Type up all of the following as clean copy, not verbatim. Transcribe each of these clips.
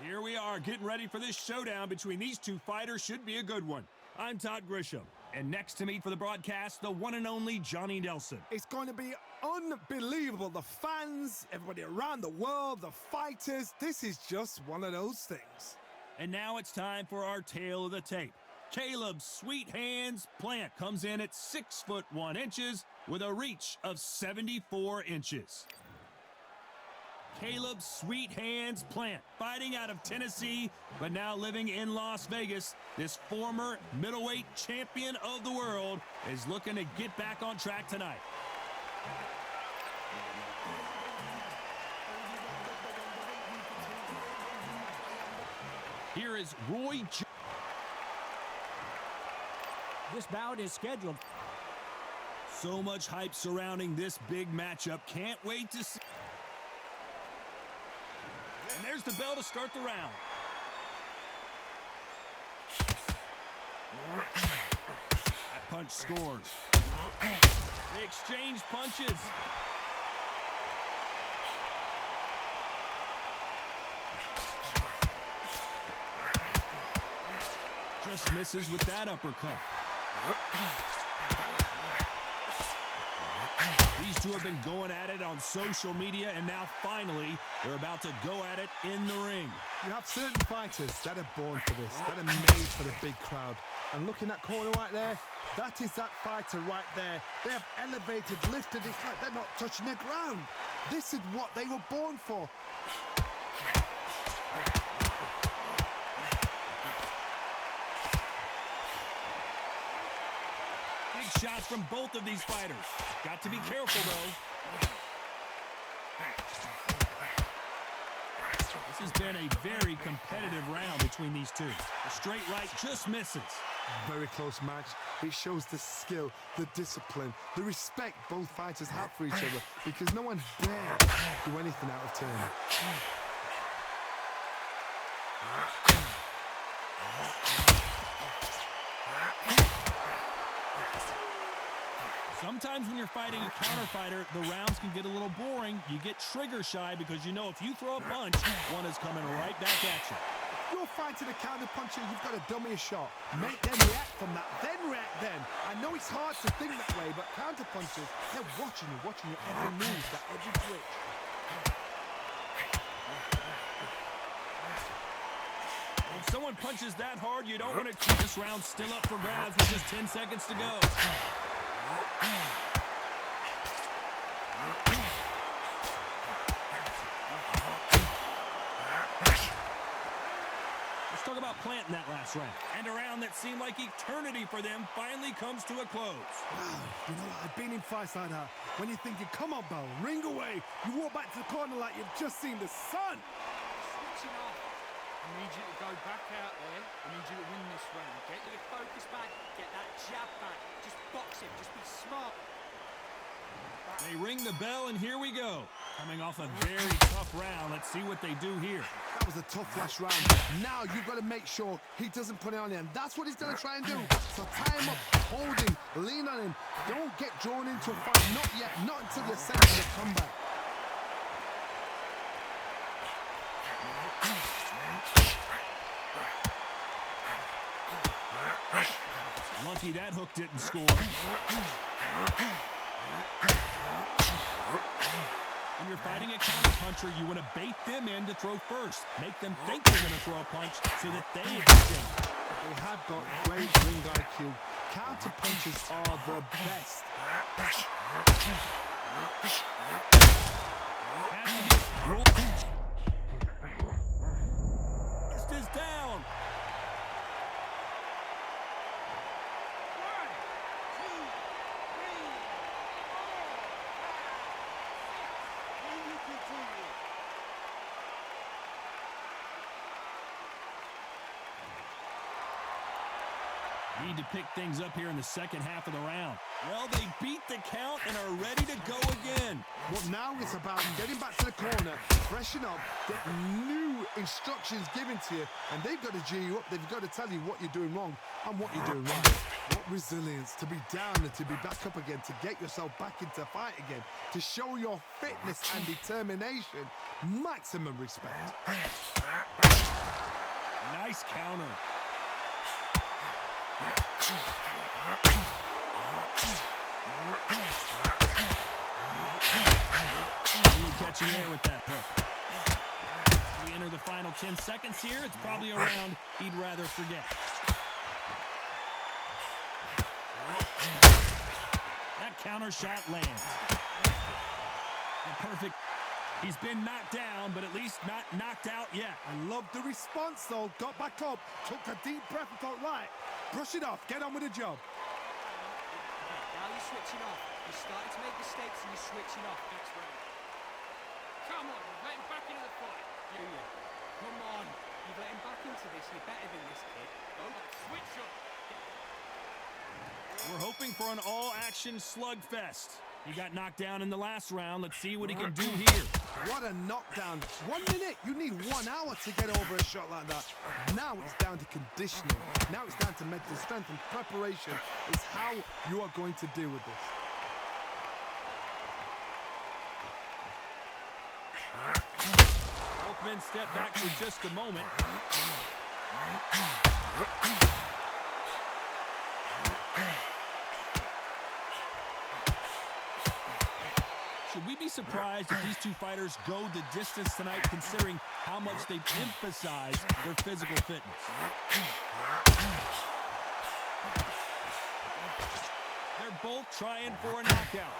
Here we are getting ready for this showdown between these two fighters. Should be a good one. I'm Todd Grisham, and next to me for the broadcast, the one and only Johnny Nelson. It's going to be unbelievable. The fans, everybody around the world, the fighters, this is just one of those things. And now it's time for our tale of the tape. Caleb Sweet Hands Plant comes in at 6 foot 1 inches with a reach of 74 inches. Caleb Sweet Hands Plant, fighting out of Tennessee, but now living in Las Vegas. This former middleweight champion of the world is looking to get back on track tonight. Here is Roy. This bout is scheduled. So much hype surrounding this big matchup. Can't wait to see. And there's the bell to start the round. That punch scores. They exchange punches. Just misses with that uppercut. These two have been going at it on social media, and now finally they're about to go at it in the ring. You have certain fighters that are born for this, that are made for the big crowd. And look in that corner right there, that is that fighter right there. They have elevated, lifted, it's like they're not touching the ground. This is what they were born for. Big shots from both of these fighters. Got to be careful, though. This has been a very competitive round between these two. A straight right just misses. Very close match. It shows the skill, the discipline, the respect both fighters have for each other, because no one dare do anything out of turn. Sometimes when you're fighting a counter fighter, the rounds can get a little boring. You get trigger shy because you know if you throw a punch, one is coming right back at you. You're fighting a counter puncher, you've got to dummy a shot. Make them react from that, then react then. I know it's hard to think that way, but counter punchers, they're watching your every move, that every switch. If someone punches that hard, you don't want to keep this round still up for grabs with just 10 seconds to go. Let's talk about Plant in that last round. And a round that seemed like eternity for them finally comes to a close. Wow, you know, I've been in fights like that. When you're thinking, come on, Bell, ring away. You walk back to the corner like you've just seen the sun. Switching off. I need you to go back out there. I need you to win this round. Get your focus back. Get that jab back. Just box him. Just be smart. They ring the bell, and here we go. Coming off a very tough round. Let's see what they do here. That was a tough last round. Now you've got to make sure he doesn't put it on him. That's what he's going to try and do. So tie him up, hold him, lean on him. Don't get drawn into a fight. Not yet. Not until you're set for the comeback. Lucky that hook didn't score. When you're fighting a counterpuncher, you want to bait them in to throw first. Make them think they're going to throw a punch so that they exchange. They have got great ring IQ. Counterpunchers are the best. Fist is down. Need to pick things up here in the second half of the round. Well, they beat the count and are ready to go again. Well, now it's about getting back to the corner, freshen up, get new instructions given to you, and they've got to G you up. They've got to tell you what you're doing wrong and what you're doing right. What resilience to be down and to be back up again, to get yourself back into fight again, to show your fitness and determination. Maximum respect. Nice counter. Catching air with that hook. We enter the final 10 seconds here. It's probably a round he'd rather forget. That counter shot lands. And perfect. He's been knocked down, but at least not knocked out yet. I love the response, though. Got back up, took a deep breath and thought, right, brush it off, get on with the job. Now you're switching off. You're starting to make mistakes and you're switching off. Next round. Come on, let him back into the fight. You. Come on. You've let him back into this. You're better than this kid. Go on, switch up. We're hoping for an all-action slugfest. He got knocked down in the last round. Let's see what he can do here. What a knockdown. 1 minute. You need 1 hour to get over a shot like that. Now it's down to conditioning. Now it's down to mental strength and preparation. Is how you are going to deal with this. Both men step back for just a moment. Should we be surprised if these two fighters go the distance tonight, considering how much they've emphasized their physical fitness? They're both trying for a knockout.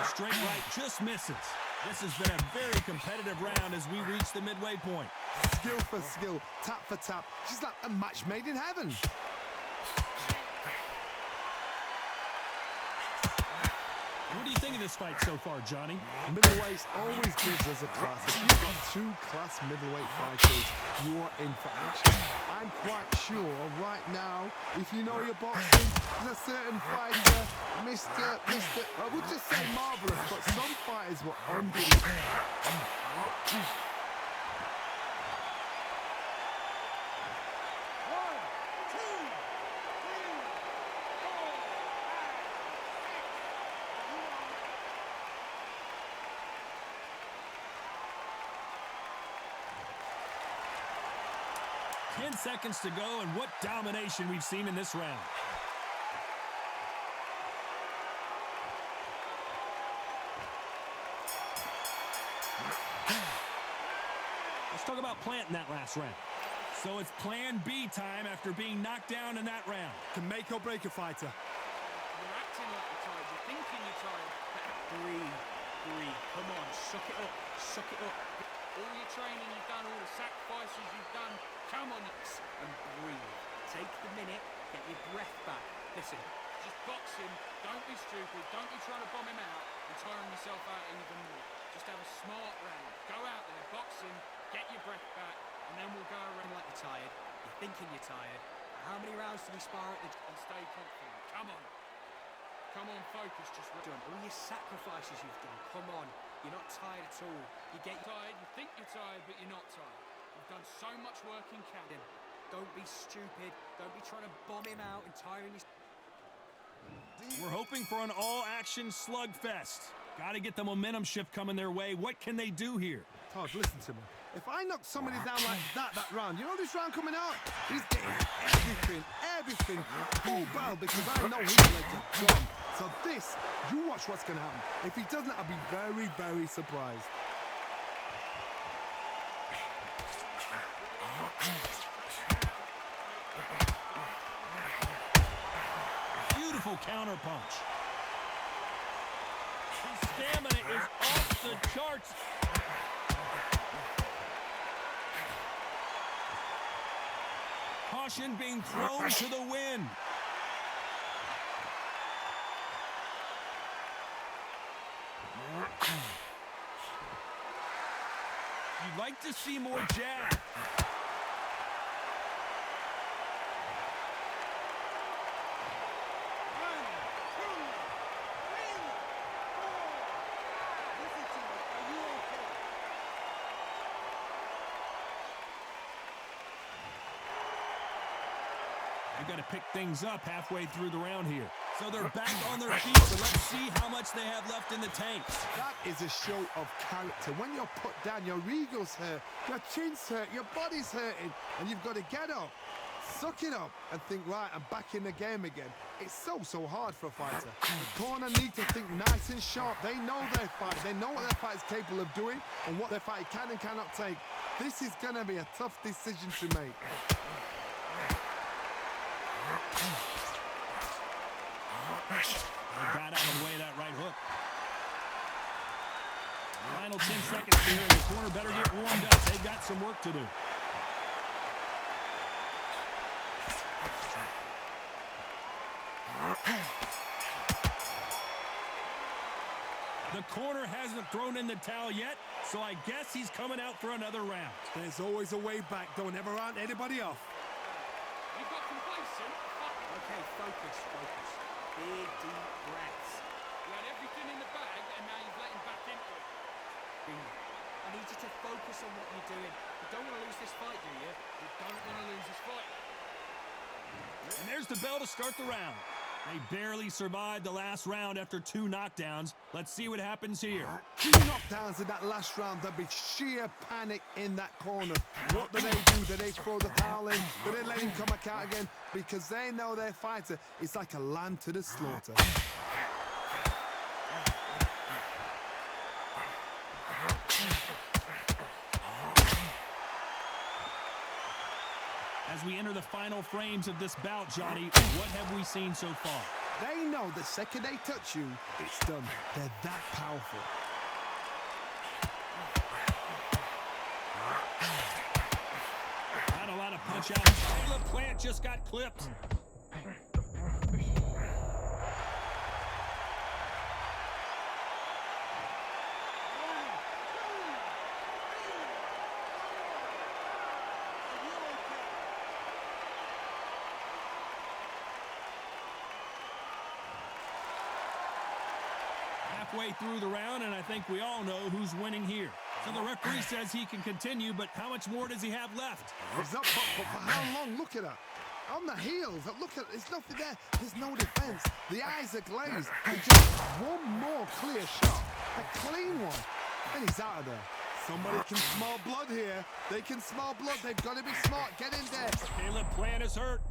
Straight right just misses. This has been a very competitive round as we reach the midway point. Skill for skill, tap for tap. She's like a match made in heaven. What do you think of this fight so far, Johnny? Middleweights always gives us a class. If you've got two class middleweight fighters, you are in for action. I'm quite sure right now, if you know your boxing, there's a certain fighter, I would just say marvelous, but some fighters were unbelievable. Ten seconds to go, and what domination we've seen in this round. Let's talk about planting that last round. So it's plan B time after being knocked down in that round. Can make or break a fighter. You're acting like you're tired. You're thinking you're tired. Breathe. Breathe. Come on. Suck it up. Suck it up. All your training you've done, all the sacrifices you've done, come on, and breathe. Take the minute, get your breath back. Listen, just box him, don't be stupid, don't be trying to bomb him out and tiring yourself out even more. Just have a smart round. Go out there, box him, get your breath back, and then we'll go around like you're tired. You're thinking you're tired. How many rounds do we spar at the... And stay confident. Come on. Come on, focus, just done. All your sacrifices you've done, come on. You're not tired at all. You get tired, you think you're tired, but you're not tired. You've done so much work in camp. Don't be stupid. Don't be trying to bomb him out and tiring yourself. We're hoping for an all-action slugfest. Got to get the momentum shift coming their way. What can they do here? Todd, listen to me. If I knock somebody down like that round, you know this round coming out? He's getting everything full barrel because I know he's going to jump. So this, you watch what's going to happen. If he doesn't, I'll be very, very surprised. Beautiful counter punch. His stamina is off the charts. Caution being thrown to the wind. like to see more jab. They've got to pick things up halfway through the round here. So they're back on their feet, but let's see how much they have left in the tank. That is a show of character. When you're put down, your ego's hurt, your chin's hurt, your body's hurting, and you've got to get up, suck it up, and think, right, I'm back in the game again. It's so hard for a fighter. The corner need to think nice and sharp. They know their fight. They know what their fight is capable of doing and what their fight can and cannot take. This is going to be a tough decision to make. They got out of the way of that right hook. Final 10 seconds here, and the corner better get warmed up. They've got some work to do. The corner hasn't thrown in the towel yet, so I guess he's coming out for another round. There's always a way back. Don't ever round anybody off. You got complacent? Okay, focus. Big, deep breaths. You had everything in the bag, and now you've let him back into it. I need you to focus on what you're doing. You don't want to lose this fight, do you? You don't want to lose this fight. And there's the bell to start the round. They barely survived the last round after 2 knockdowns. Let's see what happens here. 2 knockdowns in that last round. There'll be sheer panic in that corner. What do? Do they throw the towel in? Do they let him come back out again? Because they know their fighter is like a lamb to the slaughter. As we enter the final frames of this bout, Johnny, what have we seen so far? They know the second they touch you, it's done. They're that powerful. Not a lot of punch out. Caleb Plant just got clipped. Halfway through the round, and I think we all know who's winning here. So the referee says he can continue, but how much more does he have left? He's up, but for how long? Look at that. On the heels, look at, there's nothing there. There's no defense. The eyes are glazed. And just one more clear shot. A clean one. And he's out of there. Somebody can smell blood here. They can smell blood. They've got to be smart. Get in there. Caleb Plant is hurt.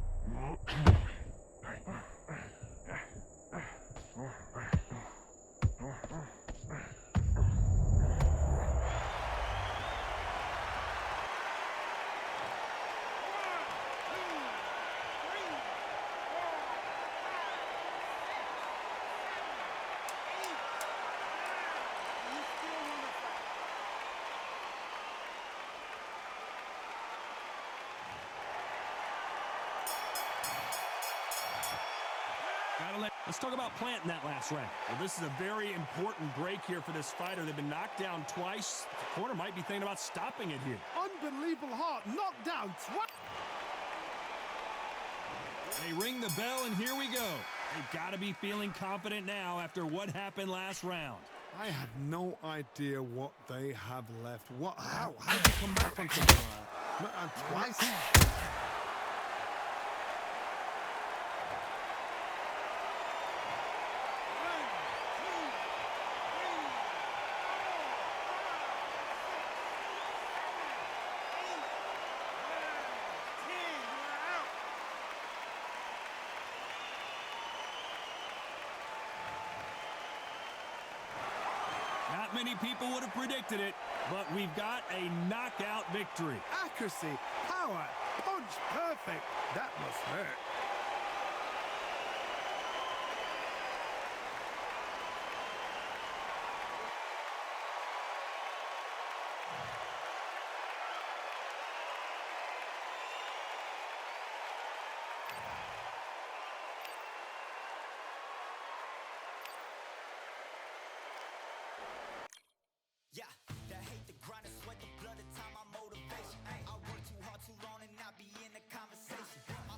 Let's talk about Plant in that last round. Well, this is a very important break here for this fighter. They've been knocked down twice. The corner might be thinking about stopping it here. Unbelievable heart. Knocked down twice. They ring the bell, and here we go. They've got to be feeling confident now after what happened last round. I have no idea what they have left. How did you come back from something like that? Twice? Not many people would have predicted it, but we've got a knockout victory. Accuracy, power, punch, perfect. That must hurt.